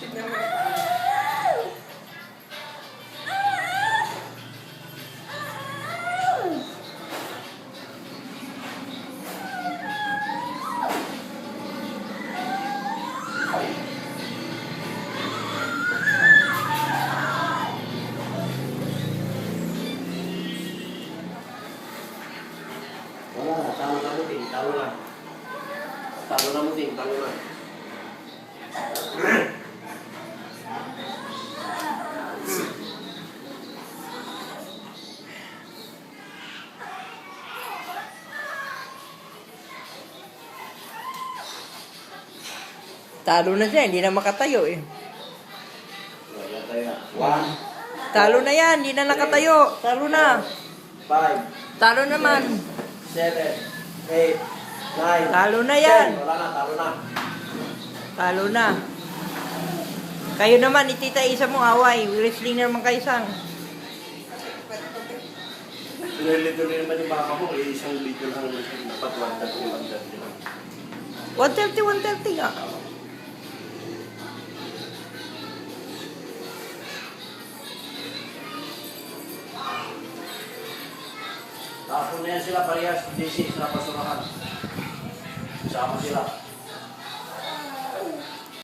Tignan mo. Wala, talo na mo, Ting. Talo na. Talo na mo, Ting. Talo na. Talo na siya, hindi na makatayo eh. Wala tayo na. 1, Talo na yan, hindi na nakatayo. Talo na. 5, Talo naman. 7, 8, 9. Talo na yan. Wala na, talo na. Talo na. Kayo naman, itita isa mo away. Wrestling na naman kayo sang. Tuloy-tuloy naman yung baka mo. Isang video lang naman. Dapat 130 lang. 130 nga. Tapos na yan sila parehas. DC sa pasurahan. Sama sila.